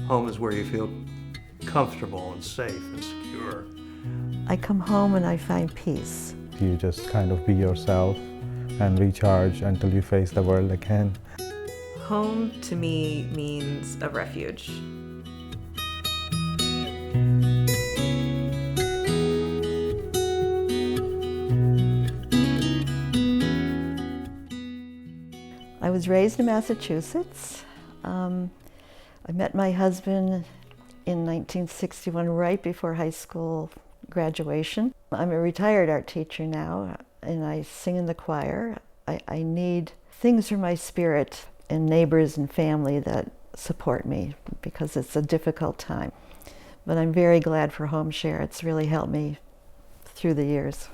Home is where you feel comfortable and safe and secure. I come home and I find peace. You just kind of be yourself and recharge until you face the world again. Home to me means a refuge. I was raised in Massachusetts. I met my husband in 1961, right before high school graduation. I'm a retired art teacher now, and I sing in the choir. I need things for my spirit and neighbors and family that support me because it's a difficult time. But I'm very glad for HomeShare. It's really helped me through the years.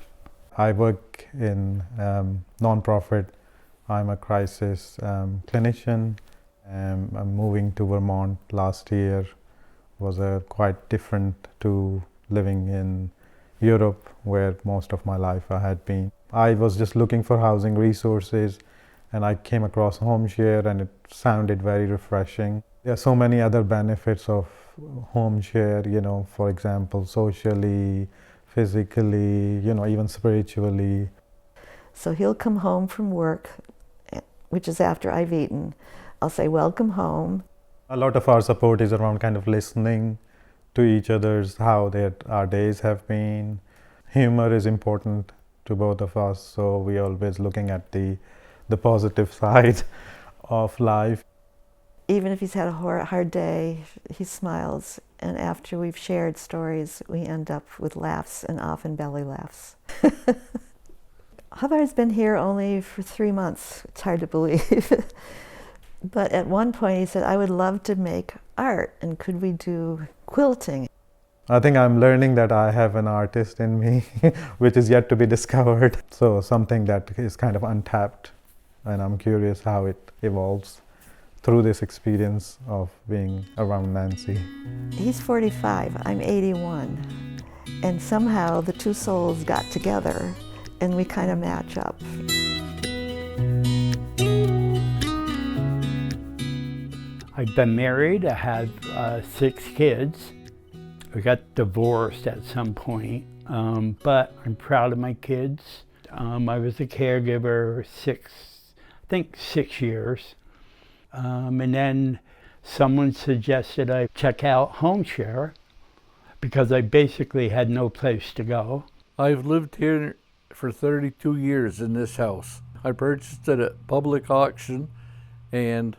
I work in nonprofit. I'm a crisis clinician. I'm moving to Vermont last year. Was quite different to living in Europe, where most of my life I had been. I was just looking for housing resources, and I came across HomeShare, and it sounded very refreshing. There are so many other benefits of HomeShare, for example, socially, physically, even spiritually. So he'll come home from work, which is after I've eaten. I'll say, welcome home. A lot of our support is around kind of listening to each other's, how our days have been. Humor is important to both of us, so we're always looking at the positive side of life. Even if he's had a hard day, he smiles, and after we've shared stories, we end up with laughs, and often belly laughs. Javi's been here only for 3 months. It's hard to believe. But at one point he said, I would love to make art, and could we do quilting? I think I'm learning that I have an artist in me, which is yet to be discovered. So something that is kind of untapped, and I'm curious how it evolves through this experience of being around Nancy. He's 45, I'm 81, and somehow the two souls got together and we kind of match up. I've been married, I have 6 kids. I got divorced at some point, but I'm proud of my kids. I was a caregiver 6 years. And then someone suggested I check out HomeShare because I basically had no place to go. I've lived here for 32 years in this house. I purchased it at public auction, and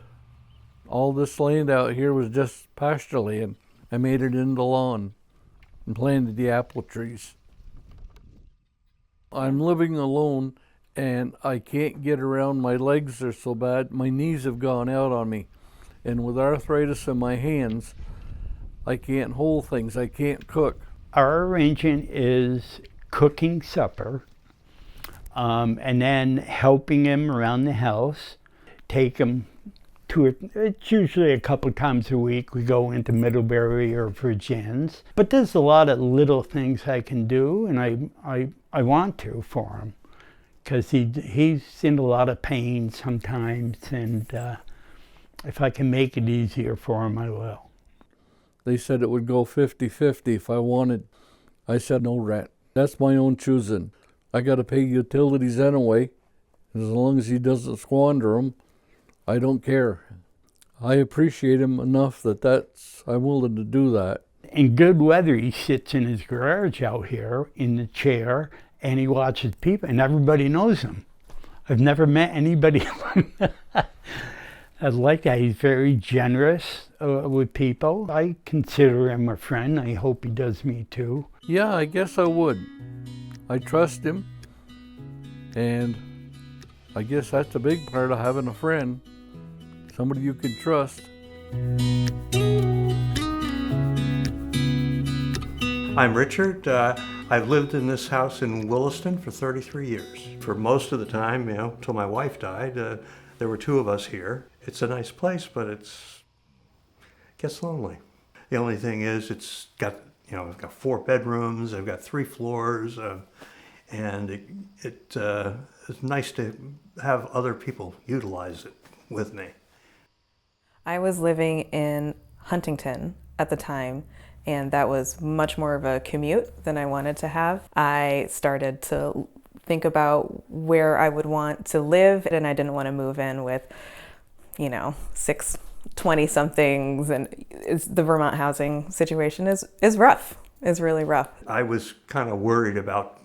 all this land out here was just pasture land. I made it into lawn and planted the apple trees. I'm living alone, and I can't get around. My legs are so bad. My knees have gone out on me. And with arthritis in my hands, I can't hold things. I can't cook. Our arrangement is cooking supper, and then helping him around the house. Take him it's usually a couple times a week. We go into Middlebury or Virginia's. But there's a lot of little things I can do, and I want to for him. Because he's in a lot of pain sometimes, and if I can make it easier for him, I will. They said it would go 50-50 if I wanted. I said, no, Rat. That's my own choosing. I got to pay utilities anyway. As long as he doesn't squander them, I don't care. I appreciate him enough I'm willing to do that. In good weather, he sits in his garage out here in the chair, and he watches people, and everybody knows him. I've never met anybody like that. He's very generous with people. I consider him a friend. I hope he does me too. Yeah, I guess I would. I trust him, and I guess that's a big part of having a friend. Somebody you can trust. I'm Richard. I've lived in this house in Williston for 33 years. For most of the time, till my wife died, there were 2 of us here. It's a nice place, but it gets lonely. The only thing is it's got 4 bedrooms, I've got 3 floors, and it's nice to have other people utilize it with me. I was living in Huntington at the time, and that was much more of a commute than I wanted to have. I started to think about where I would want to live, and I didn't want to move in with, 6 20-somethings, and the Vermont housing situation is rough, is really rough. I was kind of worried about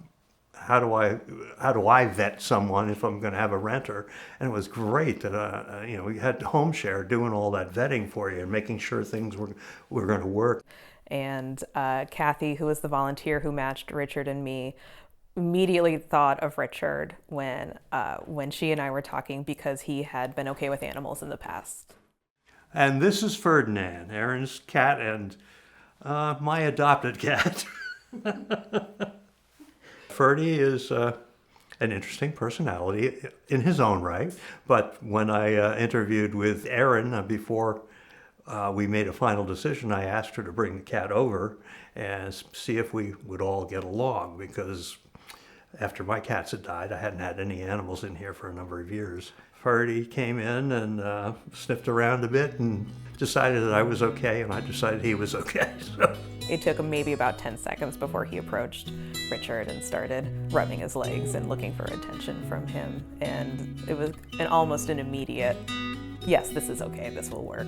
how do I vet someone if I'm going to have a renter, and it was great that we had HomeShare doing all that vetting for you and making sure things were going to work. And Kathy, who was the volunteer who matched Richard and me, immediately thought of Richard when she and I were talking, because he had been okay with animals in the past. And this is Ferdinand, Aaron's cat, and my adopted cat. Ferdy is an interesting personality in his own right, but when I interviewed with Aaron before we made a final decision, I asked her to bring the cat over and see if we would all get along, because after my cats had died, I hadn't had any animals in here for a number of years. Ferdy came in and sniffed around a bit and decided that I was okay, and I decided he was okay. So. It took him maybe about 10 seconds before he approached Richard and started rubbing his legs and looking for attention from him. And it was almost an immediate, yes, this is okay, this will work.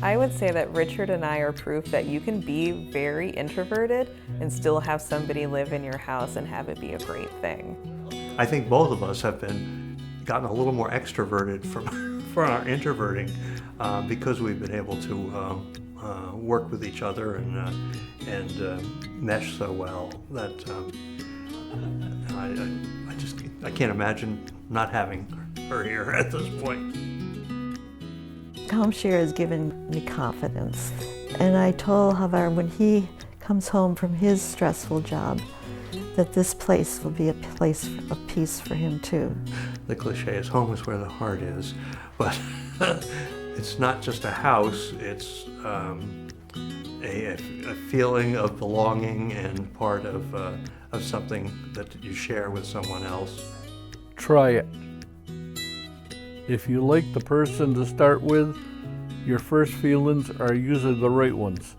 I would say that Richard and I are proof that you can be very introverted and still have somebody live in your house and have it be a great thing. I think both of us have gotten a little more extroverted from our introverting because we've been able to work with each other and mesh so well that I can't imagine not having her here at this point. HomeShare has given me confidence. And I told Havar when he comes home from his stressful job that this place will be a place of peace for him too. The cliche is home is where the heart is, but it's not just a house, it's a feeling of belonging and part of something that you share with someone else. Try it. If you like the person to start with, your first feelings are usually the right ones.